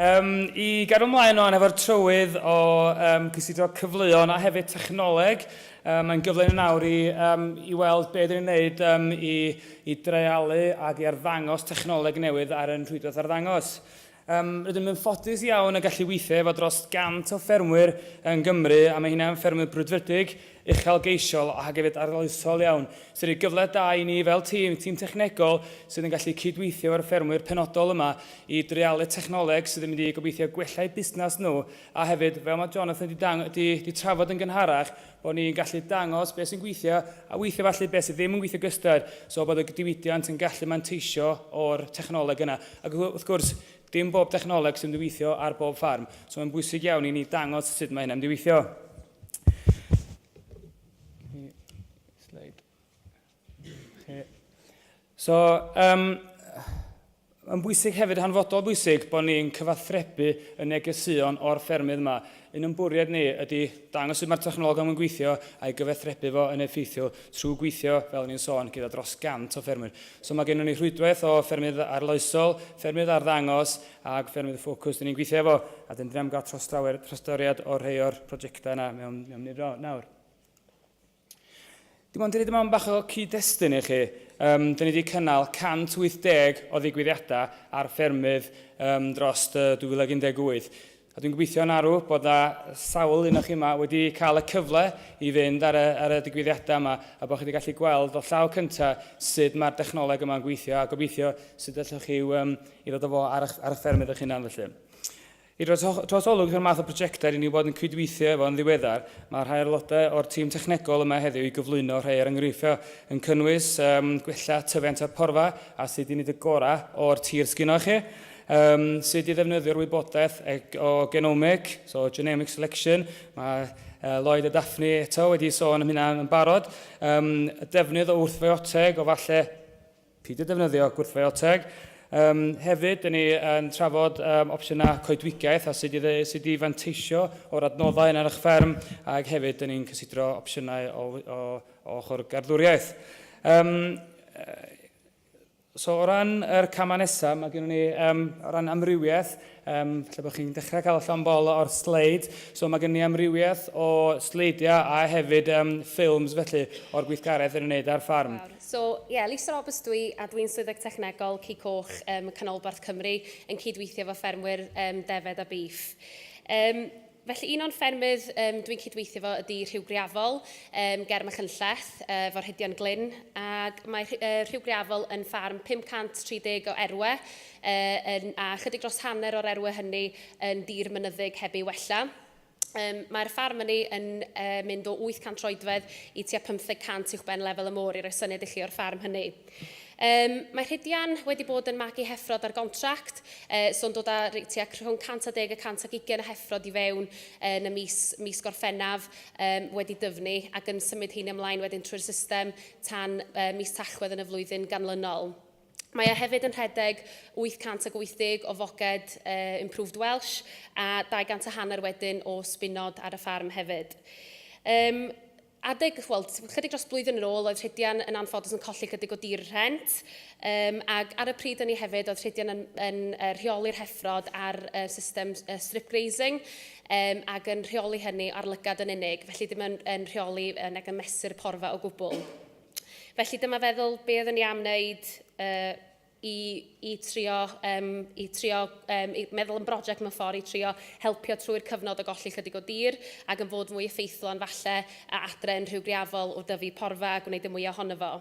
I gadw ymlaen o'n efo'r trywydd o gysidro cyfleon a hefyd technoleg, mae'n gyfle nawr i weld beth ydyn ni'n gwneud i dreialu ac i arddangos technoleg newydd ar yn rhwydwaith arddangos. Rydym yn ffodus iawn yn gallu weithio efo dros 100 o ffermwyr yn Gymru, a mae hynna'n ffermwyr brwdfrydig, uchelgeisiol a hefyd arloesol iawn. Sy'n rhaid gyfle da i ni fel tîm technegol sydd yn gallu cydweithio efo'r ffermwyr penodol yma i dreialu technoleg sydd yn mynd i gobeithio gwella'u busnes nhw, a hefyd, fel mae Jonathan wedi trafod yn gynharach, bod ni'n gallu dangos beth sy'n gweithio, a weithio falle beth sydd ddim yn gweithio gystad, so bod y diwydiant yn gallu manteisio o'r technoleg yna. Ac wrth gwrs, dim bob technoleg sy'n diweithio ar bob ffarm, so mae'n bwysig iawn i ni dangos sut mae hynna'n diweithio. So, mae'n bwysig hefyd, hanfodol bwysig, bod ni'n cyfathrebu y negeseuon o'r ffermydd yma. Un yn bwriad ni ydy dangos sut mae'r technoleg yn gweithio a'i gyfathrebu fo yn effeithiol trwy gweithio, fel ni'n sôn, gyda dros 100 o ffermydd. So mae gennym ni rhwydwaith o ffermydd arloesol, ffermydd arddangos ac ffermydd ffocws dyn ni'n gweithio efo. A dyn ni'n gael trostoriad o rhai o'r prosiectau yna mewn nid nawr. Dim ond dyn ni'n bach o cyd-destun i chi. Dyn ni wedi cynnal 180 o ddigwyddiadau ar ffermydd dros 2018. A dwi'n gobeithio yn arw bod sawl un o'ch chi yma wedi cael y cyfle i fynd ar y digwyddiadau yma a bod chi wedi gallu gweld o llaw cyntaf sut mae'r technoleg yma'n gweithio a gobeithio sut allwch chi i ddod o fo ar eich ffermydd eich hunan felly. I dros olwg yw'r math o prosiectau i ni bod yn cydweithio efo'n ddiweddar, mae rhai aelodau o'r tîm technegol yma heddiw i gyflwyno rhai ar enghreiffio yn cynnwys gwella tyfiant a porfa a sut i wneud y gorau o'r tir sgynno chi. Sut i ddefnyddio'r wybodaeth o genomic, so genomic selection. Mae Lloyd a Daphne eto wedi sôn am hynna yn barod. Y defnydd o wrthfeoteg o falle peidio defnyddio gwrthfeoteg. Hefyd, dyn ni yn trafod opsiynau coedwigaeth a sut i fanteisio o'r adnoddau yn ar eich fferm, ac hefyd dyn ni'n cysidro opsiynau o ochr garddwriaeth. So, o ran yr camau nesaf, mae gennym ni o ran amrywiaeth, lle bod chi'n dechrau cael allan bol o'r sleid, so mae gennym ni amrywiaeth o sleidiau a hefyd ffilms felly o'r gweithgaredd yn wneud ar ffarm. So, Lisa Roberts dwi, a dwi'n swyddog technegol Coch Canolbarth Cymru yn cydweithio efo ffermwyr defed a beef. Felly, un o'n ffermydd dwi'n cydweithio efo ydy Rhyw Griafol, ger Machynlleth, fo'r Hydian Glyn, ac mae Rhyw Griafol yn ffarm 530 o erwe, a chydig dros hanner o'r erwe hynny yn dir mynyddig heb ei wella. Mae'r ffarm yni yn mynd o 800 troedfedd i tua 500 uwch ben lefel y môr i roi syniad i chi o'r ffarm hynny. Mae Rhydian wedi bod yn magu heffrod ar gontract, so'n dod â rhwng 110 a 120 heffrod i fewn yn y mis Gorffennaf wedi dyfnu ac yn symud hyn ymlaen wedyn trwy'r system tan mis Tachwedd yn y flwyddyn ganlynol. Mae e hefyd yn rhedeg 880 o foced Improved Welsh a 250 wedyn o sbunod ar y ffarm hefyd. Chydig dros blwyddyn yn ôl, oedd Rhydian yn anffodus yn colli chydig o dir rhent, ac ar y pryd yn ei hefyd, oedd Rhydian yn rheoli'r heffrod ar system strip grazing, ac yn rheoli hynny ar lygad yn unig, felly ddim yn rheoli nag yn mesur porfa o gwbl. Felly dyma feddwl be oeddwn ni am wneud i trio meddwl yn brosiect mewn ffordd i trio helpio trwy'r cyfnod o golli chydig o dir ac yn fod mwy effeithlon falle a adre yn Rhyw Griafol o dyfu porfa a gwneud y mwy ohono fo.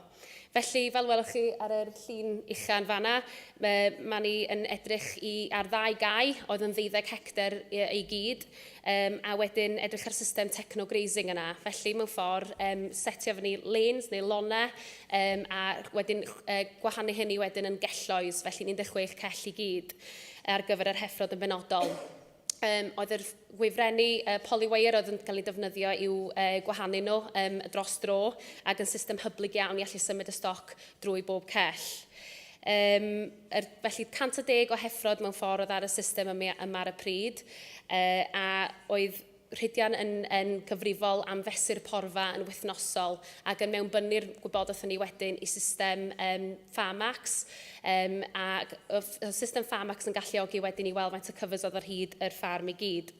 Felly, fel welwch chi ar yr llun uchan fanna, mae ni yn edrych ar 2 gau oedd yn 12 hectar i gyd, a wedyn edrych ar system techno-grazing yna. Felly, mewn ffordd, setio fyny lanes neu lonau, a wedyn gwahanu hynny wedyn yn gelloes, felly 16 cell i gyd ar gyfer yr heffrod yn benodol. Oedd yr gwifrennu polywire oedd yn cael ei defnyddio i'w gwahanu nhw dros dro ac yn system hyblyg iawn i allu symud y stoc drwy bob cell. Felly 110 o heffrod mewn ffordd oedd ar y system yma ar y pryd, a oedd rhydian yn gyfrifol am fesur porfa yn wythnosol ac yn mewnbynnu'r gwybodaeth ni wedyn i system Farmax. Ac y system Farmax yn galluogi wedyn i weld faint o cyfysod ar hyd yr ffarm i gyd.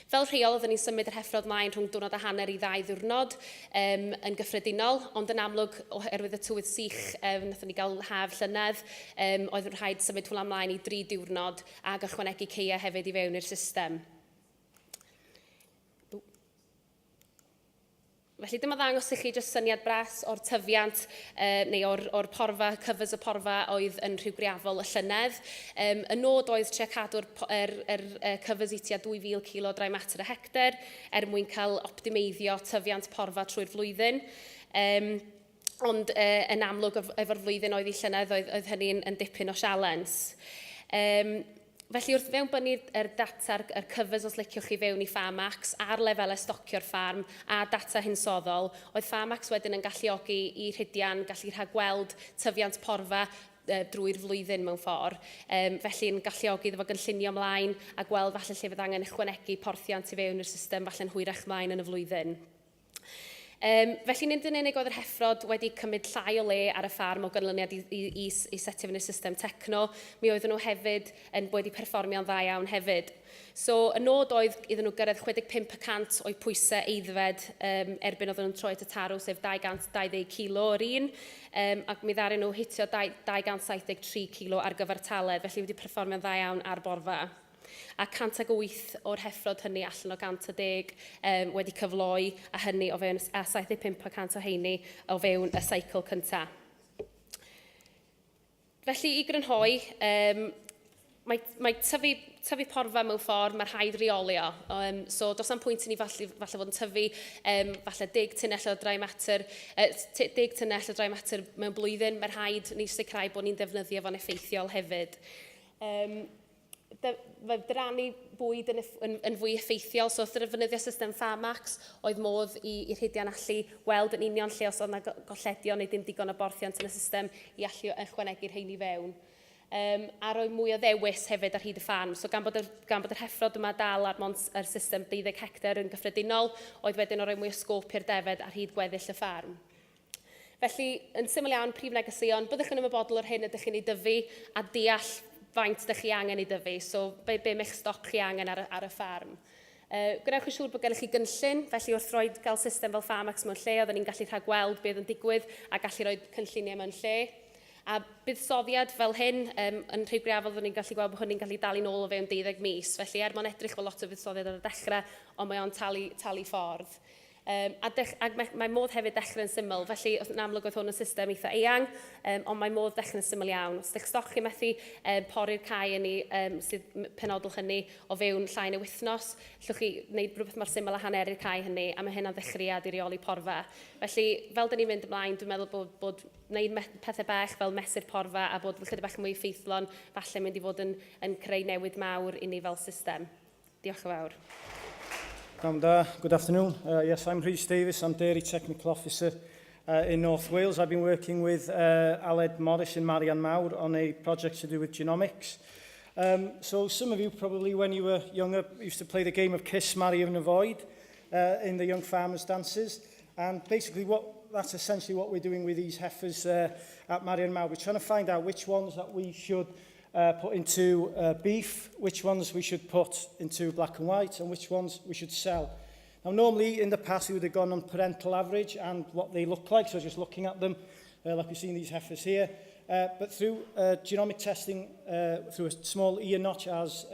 Fel rheol, oeddwn ni'n symud yr heffrod mlaen rhwng diwrnod a hanner i 2 ddiwrnod yn gyffredinol, ond yn amlwg oherwydd y tywydd sych, wnaethon ni gael haf llynedd, oedd yn rhaid symud hwnnw ymlaen i 3 diwrnod ac ychwanegu ceia hefyd i fewn i'r system. Felly dyma ddangos i chi jyst syniad bras o'r tyfiant neu o'r porfa, cyfys y porfa oedd yn rhyw griafol y llynedd. Y nod oedd trio cadw'r cyfys i tua 2,000 kilo drai mater y hectar mwyn cael optimeiddio tyfiant porfa trwy'r flwyddyn. Ond yn amlwg efo'r flwyddyn oedd i llynedd oedd hynny'n dipyn o sialens. Felly wrth mewnbynnu'r data'r cyfys os liciwch chi fewn i Farmax a'r lefelau stocio'r ffarm a data hinsoddol, oedd Farmax wedyn yn galluogi i rhydian gallu rhagweld tyfiant porfa drwy'r flwyddyn mewn ffordd. Felly'n galluogi iddo fo gynllunio ymlaen a gweld falle lle fydd angen ychwanegu porthiant i fewn i'r system falle'n hwyrach ymlaen yn y flwyddyn. Felly nid yn unig oedd yr heffrod wedi cymryd llai o le ar y ffarm o ganlyniad i setio fy'n y system Techno, mi oedden nhw hefyd yn wedi perfformio'n dda iawn hefyd. So, y nod oedd iddyn nhw gyrraedd 65% o'i pwysau eiddfed erbyn oedden nhw'n troi at y tarw, sef 220 kilo o'r un, ac mi ddaru nhw hitio 273 kilo ar gyfer taled, felly wedi perfformio'n dda iawn ar borfa. A 108 o'r heffrod hynny allan o 110 wedi cyfloi a hynny o fewn a 75% o heini o fewn y seicl cyntaf. Felly i grynhoi, mae tyfu porfa mewn ffordd, mae'r rhaid reolio. So does am pwynt i ni falle fod yn tyfu falle 10 tunnell o drai mater, 10 tunnell o drai mater mewn blwyddyn, mae'r rhaid ni sicrhau bod ni'n defnyddio fo'n effeithiol hefyd. Mae rannu bwyd yn fwy effeithiol, so wrth ddefnyddio system Farmax oedd modd i rhydian allu weld yn union lle os oedd yna golledion neu dim digon o borthiant yn y system i allu ychwanegu'r rheini fewn. A roi mwy o ddewis hefyd ar hyd y ffarm. So gan bod yr heffrod yma dal ar yr system 12 hectar yn gyffredinol, oedd wedyn o roi mwy o sgôp i'r defed ar hyd gweddill y ffarm. Felly, yn syml iawn, prif negeseuon, byddwch yn ymwybodol o'r hyn ydych chi'n ei dyfu a deall faint ydych chi angen ei dyfu, so be mae'ch stoc chi angen ar y ffarm. Gwneud yn siŵr bod gennych chi gynllun, felly wrth roi gael system fel Farmax mewn lle, oedden ni'n gallu rhagweld beth yn digwydd a gallu rhoi cynlluniau mewn lle. A buddsoddiad fel hyn, yn rhyw griafol oedden ni'n gallu gweld bod hynny'n gallu dal i nôl o fewn 12 mis, felly mwyn edrych fel lot o buddsoddiad ar y dechrau, ond mae o'n talu ffordd. Ac mae modd hefyd dechrau'n syml, felly yn amlwg oedd hwn yn system eitha eang, ond mae modd dechrau'n syml iawn. Os ydych stoc chi methu pori'r cae yn sydd penodol hynny o fewn llai neu wythnos, llwch chi wneud rhywbeth mor syml a hanneru'r cae hynny, a mae hynna'n ddechreuad i reoli porfa. Felly, fel dyn ni'n mynd ymlaen, dwi'n meddwl bod wneud pethau bach fel mesur porfa a bod chydig bach mwy effeithlon, falle mynd i fod yn creu newid mawr i ni fel system. Diolch yn fawr. Good afternoon. Yes, I'm Rhys Davies. I'm Dairy Technical Officer in North Wales. I've been working with Aled Morris and Marianne Mawr on a project to do with genomics. So some of you probably, when you were younger, used to play the game of Kiss, Marry and Avoid in the Young Farmers Dances. And basically that's essentially what we're doing with these heifers at Marianne Mawr. We're trying to find out which ones that we should put into beef, which ones we should put into black and white, and which ones we should sell. Now, normally in the past we would have gone on parental average and what they look like, so just looking at them, like we've seen these heifers here. But through genomic testing, through a small ear notch as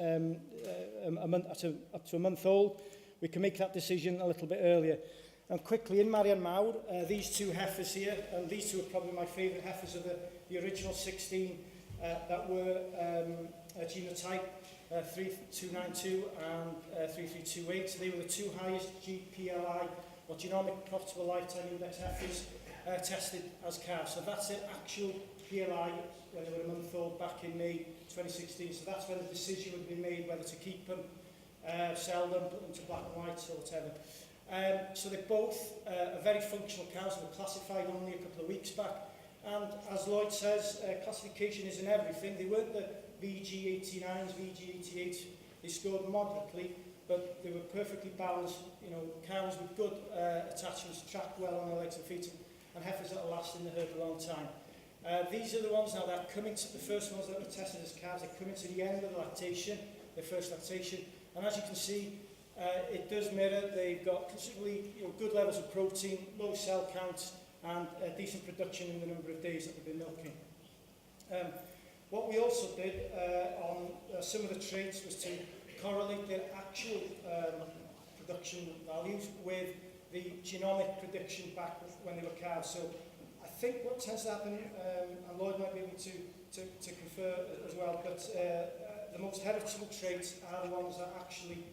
up to a month old, we can make that decision a little bit earlier. And quickly, in Marianne Mawr, these two heifers here, and these two are probably my favourite heifers of the original 16 that were genotype 3292 and 3328. They were the two highest GPLI, or genomic profitable lifetime index heifers, tested as calves. So that's their actual PLI when they were a month old back in May 2016. So that's when the decision would be made whether to keep them, sell them, put them to black and white or whatever. So they're both very functional cows. They were classified only a couple of weeks back. And as Lloyd says, classification isn't everything. They weren't the VG89s, VG88. They scored moderately, but they were perfectly balanced, cows with good attachments, tracked well on their legs and feet, and heifers that will last in the herd a long time. These are the ones now that are coming to, the first ones that were tested as calves, they're coming to the end of the lactation, their first lactation, and as you can see, it does mirror. They've got considerably good levels of protein, low cell counts, and decent production in the number of days that they've been milking. What we also did on some of the traits was to correlate their actual production values with the genomic prediction back when they were calves. So I think what tends to happen, and Lloyd might be able to confer as well, but the most heritable traits are the ones that actually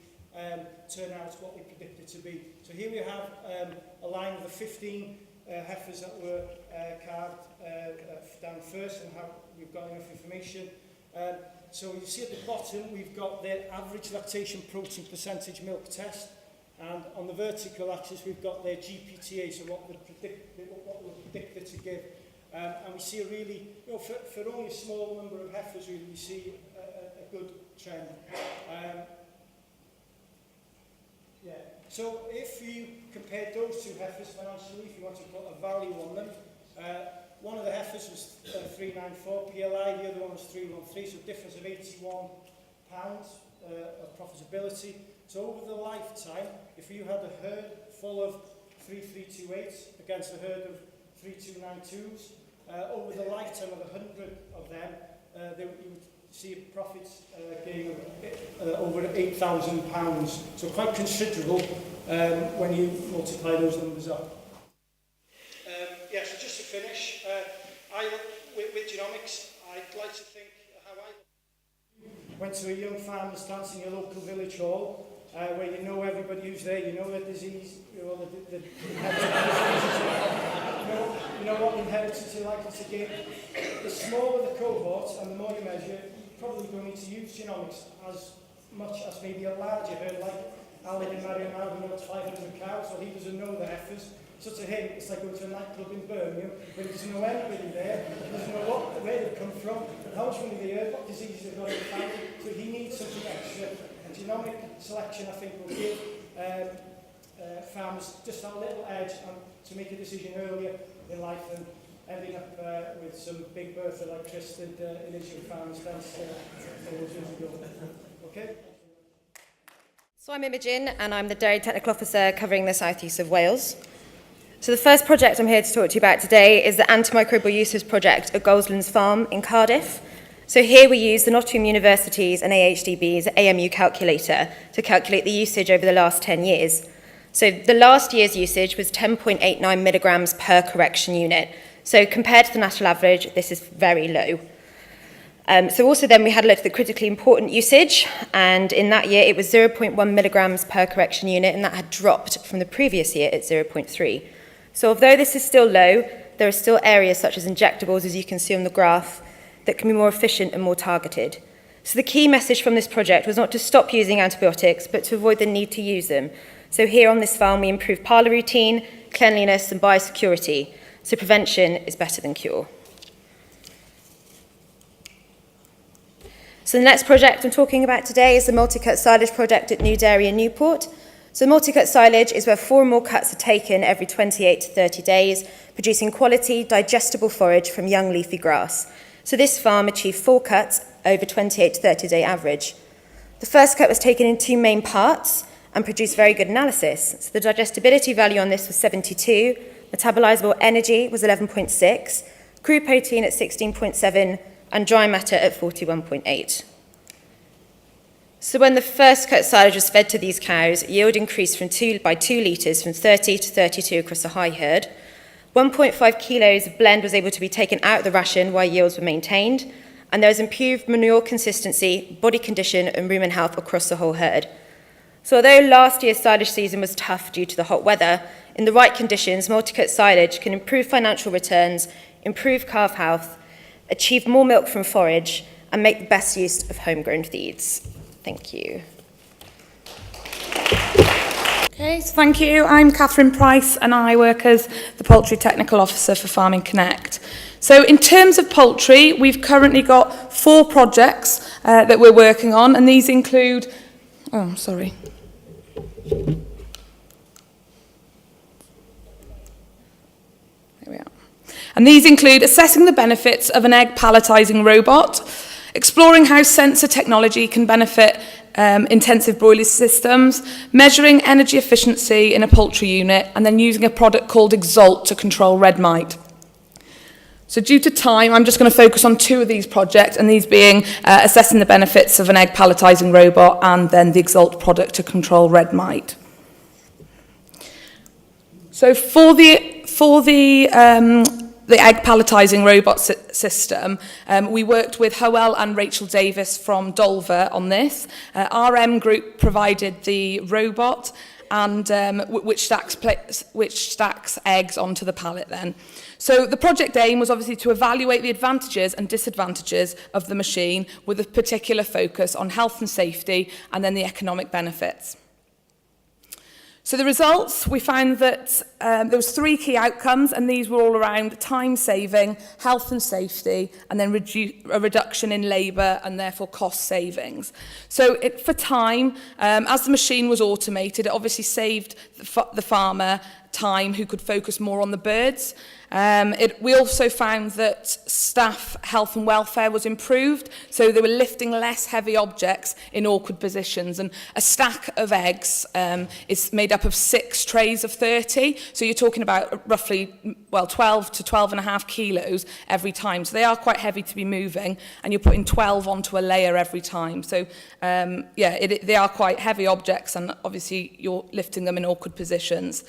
turn out what we predicted to be. So here we have a line of the 15 heifers that were calved down first, and how we've got enough information. So you see at the bottom we've got their average lactation protein percentage milk test, and on the vertical axis we've got their GPTA, so what we predicted to give. And we see a really, for only a small number of heifers, really, we see a good trend. So if you compare those two heifers financially, if you want to put a value on them, one of the heifers was 394 PLI, the other one was 313, so a difference of £81 of profitability. So over the lifetime, if you had a herd full of 3328s against a herd of 3292s, over the lifetime of 100 of them, you would see a profit gain of over £8,000. So quite considerable when you multiply those numbers up. So just to finish, with genomics, I'd like to think how I went to a young farmer's dance in your local village hall, where you know everybody who's there, you know the disease, the you know what inheritance you're likely to give. The smaller the cohort and the more you measure, you probably don't need to use genomics as much as maybe a larger herd like Aled and Marion Mawr, who knows 500 cows, or he doesn't know the heifers. So to him, it's like going to a nightclub in Birmingham, where he doesn't know anybody there, he doesn't know where they've come from, how much money they earn, what diseases they've got in the family, so he needs something extra. And genomic selection, I think, will give farmers just that little edge to make a decision earlier in life than ending up with some big Bertha like Chris did in his young farmer's dance 4 years ago. Okay? So I'm Imogen, and I'm the Dairy Technical Officer covering the southeast of Wales. So the first project I'm here to talk to you about today is the Antimicrobial Uses Project at Goldslands Farm in Cardiff. So here we use the Nottingham University's and AHDB's AMU calculator to calculate the usage over the last 10 years. So the last year's usage was 10.89 milligrams per correction unit. So compared to the national average, this is very low. So also then we had a look at the critically important usage, and in that year it was 0.1 milligrams per correction unit, and that had dropped from the previous year at 0.3. So although this is still low, there are still areas such as injectables, as you can see on the graph, that can be more efficient and more targeted. So the key message from this project was not to stop using antibiotics, but to avoid the need to use them. So here on this farm we improved parlour routine, cleanliness and biosecurity. So prevention is better than cure. So the next project I'm talking about today is the multi-cut silage project at New Dairy in Newport. So multi-cut silage is where 4 or more cuts are taken every 28 to 30 days, producing quality, digestible forage from young leafy grass. So this farm achieved 4 cuts over 28 to 30 day average. The first cut was taken in 2 main parts and produced very good analysis. So the digestibility value on this was 72, metabolizable energy was 11.6, crude protein at 16.7, and dry matter at 41.8. So when the first cut silage was fed to these cows, yield increased by 2 litres from 30 to 32 across the high herd. 1.5 kilos of blend was able to be taken out of the ration while yields were maintained, and there was improved manure consistency, body condition and rumen health across the whole herd. So although last year's silage season was tough due to the hot weather, in the right conditions, multi-cut silage can improve financial returns, improve calf health, achieve more milk from forage, and make the best use of homegrown feeds. Thank you. Okay, so thank you. I'm Catherine Price, and I work as the Poultry Technical Officer for Farming Connect. So in terms of poultry, we've currently got 4 projects that we're working on, and these include... Oh, sorry. There we are. And these include assessing the benefits of an egg palletizing robot, exploring how sensor technology can benefit intensive broiler systems, measuring energy efficiency in a poultry unit, and then using a product called Exalt to control red mite. So due to time, I'm just going to focus on 2 of these projects, and these being assessing the benefits of an egg palletizing robot and then the Exalt product to control red mite. So for the egg palletizing robot system, we worked with Howell and Rachel Davis from Dolver on this. RM Group provided the robot, and which stacks eggs onto the pallet then. So the project aim was obviously to evaluate the advantages and disadvantages of the machine with a particular focus on health and safety and then the economic benefits. So the results, we found that there was 3 key outcomes, and these were all around time saving, health and safety, and then a reduction in labour and therefore cost savings. So for time, as the machine was automated, it obviously saved the farmer time who could focus more on the birds. We also found that staff health and welfare was improved, so they were lifting less heavy objects in awkward positions. And a stack of eggs is made up of 6 trays of 30, so you're talking about roughly 12 to 12.5 kilos every time. So they are quite heavy to be moving, and you're putting 12 onto a layer every time. So they are quite heavy objects, and obviously you're lifting them in awkward positions.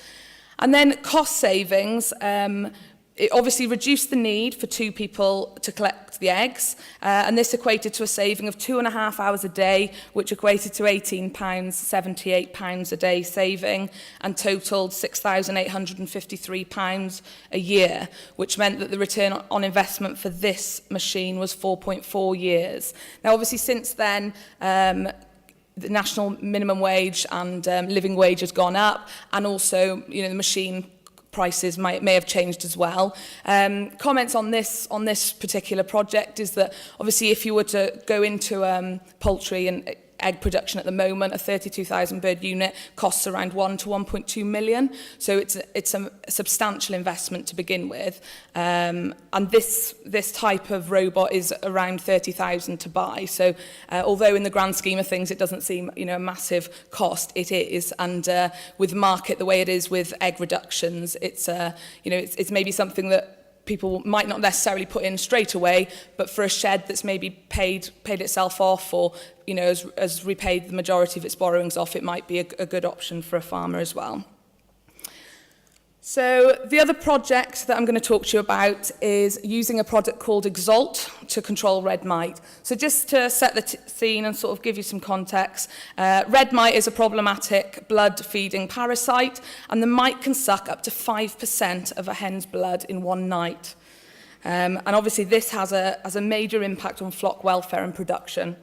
And then cost savings, it obviously reduced the need for 2 people to collect the eggs, and this equated to a saving of 2.5 hours a day, which equated to £18, £78 a day saving, and totaled £6,853 a year, which meant that the return on investment for this machine was 4.4 years. Now, obviously, since then, the national minimum wage and living wage has gone up, and also, the machine prices may have changed as well. Comments on this particular project is that obviously if you were to go into poultry and egg production at the moment, a 32,000 bird unit costs around 1 to 1.2 million. So it's a substantial investment to begin with. And this type of robot is around 30,000 to buy. So although in the grand scheme of things it doesn't seem a massive cost, it is. And with the market the way it is with egg reductions, it's maybe something that people might not necessarily put in straight away, but for a shed that's maybe paid itself off, or has repaid the majority of its borrowings off, it might be a good option for a farmer as well. So the other project that I'm going to talk to you about is using a product called Exalt to control red mite. So just to set the scene and sort of give you some context, red mite is a problematic blood-feeding parasite, and the mite can suck up to 5% of a hen's blood in one night. And obviously this has a major impact on flock welfare and production.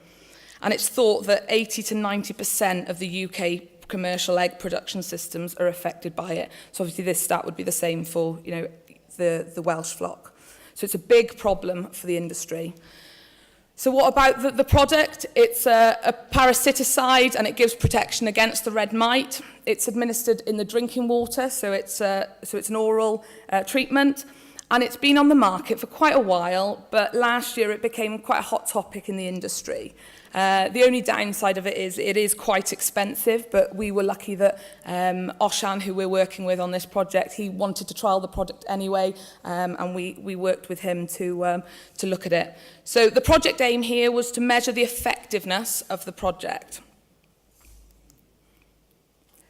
And it's thought that 80 to 90% of the UK commercial egg production systems are affected by it. So obviously this stat would be the same for the Welsh flock. So it's a big problem for the industry. So what about the product? It's a parasiticide, and it gives protection against the red mite. It's administered in the drinking water, so it's an oral treatment. And it's been on the market for quite a while, but last year it became quite a hot topic in the industry. The only downside of it is quite expensive, but we were lucky that Oshan, who we're working with on this project, he wanted to trial the product anyway, and we worked with him to look at it. So the project aim here was to measure the effectiveness of the project.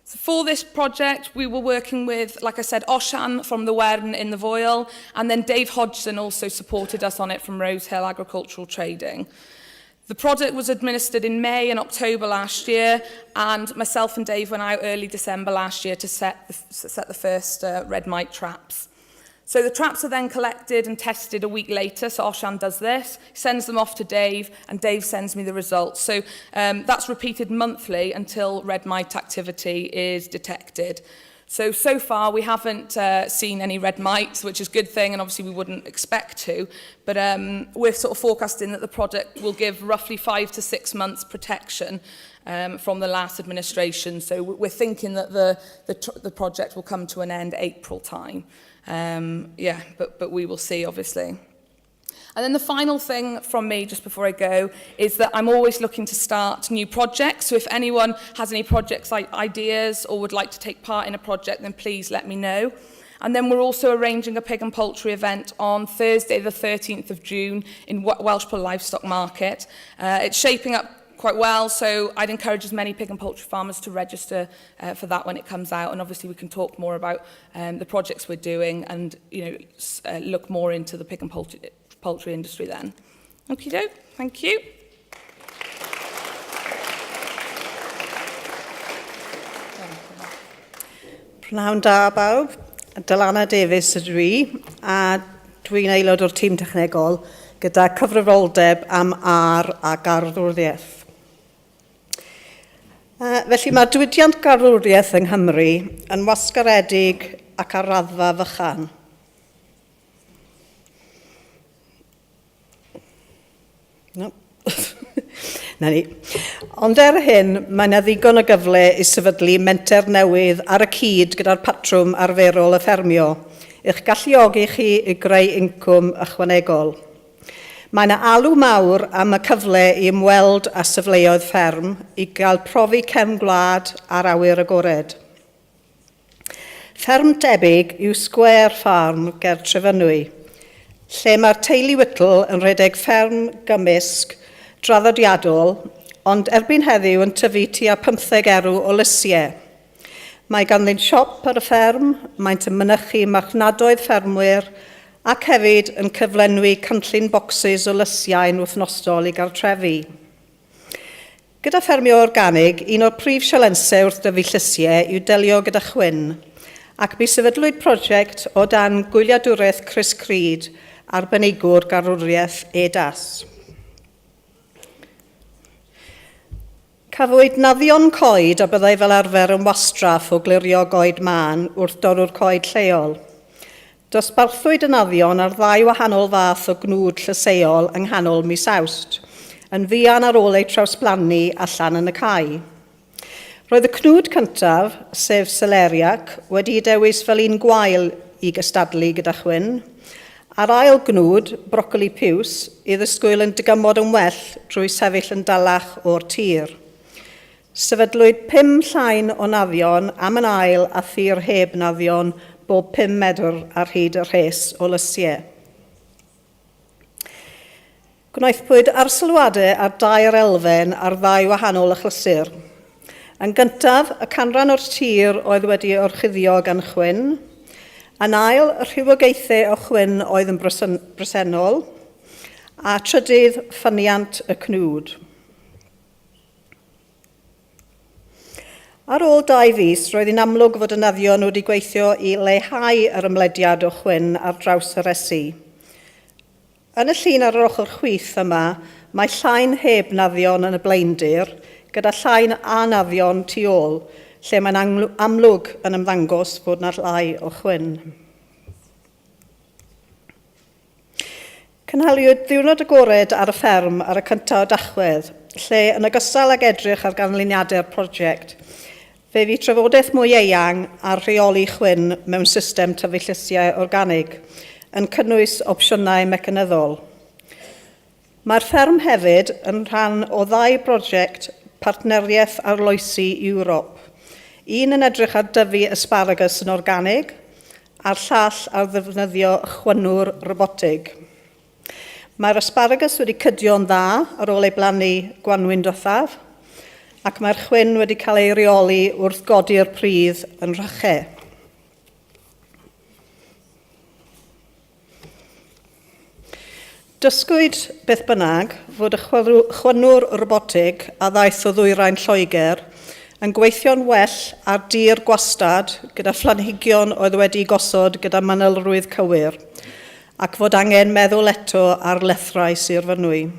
So for this project, we were working with, like I said, Oshan from the Wern in the Foyle, and then Dave Hodgson also supported us on it from Rosehill Agricultural Trading. The project was administered in May and October last year, and myself and Dave went out early December last year to set the first red mite traps. So the traps are then collected and tested a week later. So Oshan does this, sends them off to Dave, and Dave sends me the results. So that's repeated monthly until red mite activity is detected. So far we haven't seen any red mites, which is a good thing, and obviously we wouldn't expect to, but we're sort of forecasting that the project will give roughly 5 to 6 months protection from the last administration. So we're thinking that the project will come to an end April time. Yeah, but we will see, obviously. And then the final thing from me, just before I go, is that I'm always looking to start new projects. So if anyone has any projects, ideas, or would like to take part in a project, then please let me know. And then we're also arranging a pig and poultry event on Thursday, the 13th of June, in Welshpool Livestock Market. It's shaping up quite well, so I'd encourage as many pig and poultry farmers to register for that when it comes out, and obviously we can talk more about the projects we're doing and look more into the pig and poultry industry then. Okie doke, thank you. Pnawn da bawb, Dylan Davies ydw i, a dwi'n aelod o'r tîm technegol gyda cyfrifoldeb am ar a garddwriaeth. Felly mae diwydiant garddwriaeth yng Nghymru yn wasgaredig ac ar raddfa fychan. No. Na ni. Ond hyn, mae yna ddigon o gyfle i sefydlu menter newydd ar y cyd gyda'r patrwm arferol y ffermio, i'ch galluogi chi i greu incwm ychwanegol. Mae yna alw mawr am y cyfle i ymweld â sefleoedd fferm i gael profi cefn gwlad ar awyr agored. Fferm debyg yw Square Farm ger Trefynwy, lle mae'r teulu Whittle yn rhedeg fferm gymysg draddodiadol, ond erbyn heddiw yn tyfu tua 15 erw o lysiau. Mae ganddyn siop ar y fferm, maent yn mynychu marchnadoedd ffermwyr, ac hefyd yn cyflenwi cynllun bocsys o lysiau'n wythnosol i gartrefi. Gyda ffermio organig, un o'r prif sialensau wrth dyfu llysiau yw delio gyda chwyn, ac bu sefydlwyd prosiect o dan gwyliadwraeth Chris Creed, arbenigwr garwriaeth EDAS. Cafwyd naddion coed a byddai fel arfer yn wastraff o glirio goed man wrth dorw'r coed lleol. Dosbarthwyd y naddion ar 2 wahanol fath o gnwd llyseol yng nghanol mis Awst, yn fuan ar ôl eu trawsblannu allan yn y cae. Roedd y cnwd cyntaf, sef Celeriac, wedi dewis fel un gwael i gystadlu gyda chwyn. Ar ail gnwd, brocoli piws, i ddysgwyl yn digymod yn well drwy sefyll yn dalach o'r tir. Sefydlwyd 5 llain o naddion am yn ail a thir heb naddion bob 5 medr ar hyd y rhes o lysiau. Gwnaethpwyd arsylwadau ar 2 elfen ar 2 wahanol achlysur. Yn gyntaf, y canran o'r tir oedd wedi orchuddio gan chwyn. Yn ail, y rhywogaethau o chwyn oedd yn bresennol. A trydydd, ffyniant y cnwd. Ar ôl 2 fis, roedd hi'n amlwg fod y naddion wedi gweithio i leihau yr ymlediad o chwyn ar draws yr esu. Yn y llun ar yr ochr chwith yma, mae llain heb naddion yn y blaendir, gyda llain a naddion tu ôl, lle mae'n amlwg yn ymddangos fod yna llai o chwyn. Cynhaliwyd ddiwrnod agored ar y fferm ar y cyntaf o Dachwedd, lle yn ogystal ag edrych ar ganlyniadau'r prosiect, fe fu trafodaeth mwy eang ar rheoli chwyn mewn system tyfu llysiau organig, yn cynnwys opsiynau mecanyddol. Mae'r fferm hefyd yn rhan o 2 brosiect partneriaeth arloesi Ewrop. Un yn edrych ar dyfu asparagus yn organig, a'r llall ar ddefnyddio chwynwr robotig. Mae'r asparagus wedi cydio'n dda ar ôl ei blannu Gwanwyn diwethaf, ac mae'r chwyn wedi cael ei reoli wrth godi'r pridd yn rhychau. Dysgwyd beth bynnag fod y chwynwr robotig a ddaeth o ddwyrain Lloegr yn gweithio'n well ar dir gwastad gyda phlanhigion oedd wedi gosod gyda manylrwydd cywir, ac fod angen meddwl eto ar lethrau Sir Fynwy.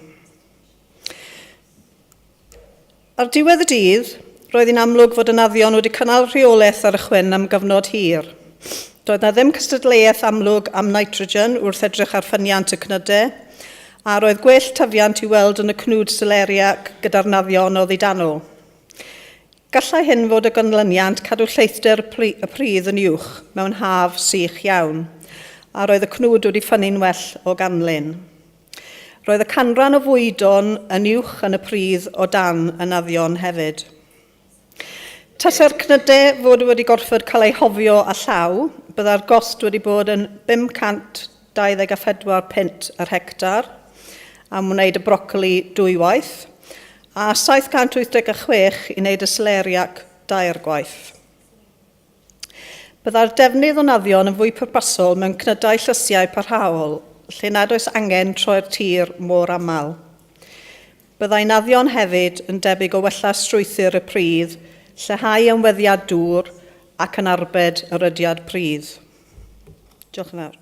Ar diwedd y dydd, roedd hi'n amlwg fod y naddion wedi cynnal rheolaeth ar y chwyn am gyfnod hir. Doedd na ddim cystadleuaeth amlwg am nitrogen wrth edrych ar ffyniant y cnydau, a roedd gwell tyfiant i weld yn y cnwd sileriac gyda'r naddion o ddidanol. Gallai hyn fod y ganlyniant cadw lleithder y pridd yn uwch mewn haf sych iawn, a roedd y cnwd wedi ffynnu'n well o ganlyn. Roedd y canran o fwydon yn uwch yn y pridd o dan y naddion hefyd. Tasai'r cnydau fod wedi gorfod cael ei hofio a llaw, byddai'r gost wedi bod yn 524 pint yr hectar am wneud y brocoli 2 waith, a 786 i wneud y sileriac 2 gwaith. Byddai'r defnydd o naddion yn fwy pwrpasol mewn cnydau llysiau parhaol, lle nad oes angen troi'r tir mor aml. Byddai naddion hefyd yn debyg o wella strwythyr y pridd, lleihau ymweddiad dŵr ac yn arbed yr ydiad pridd. Diolch yn fawr.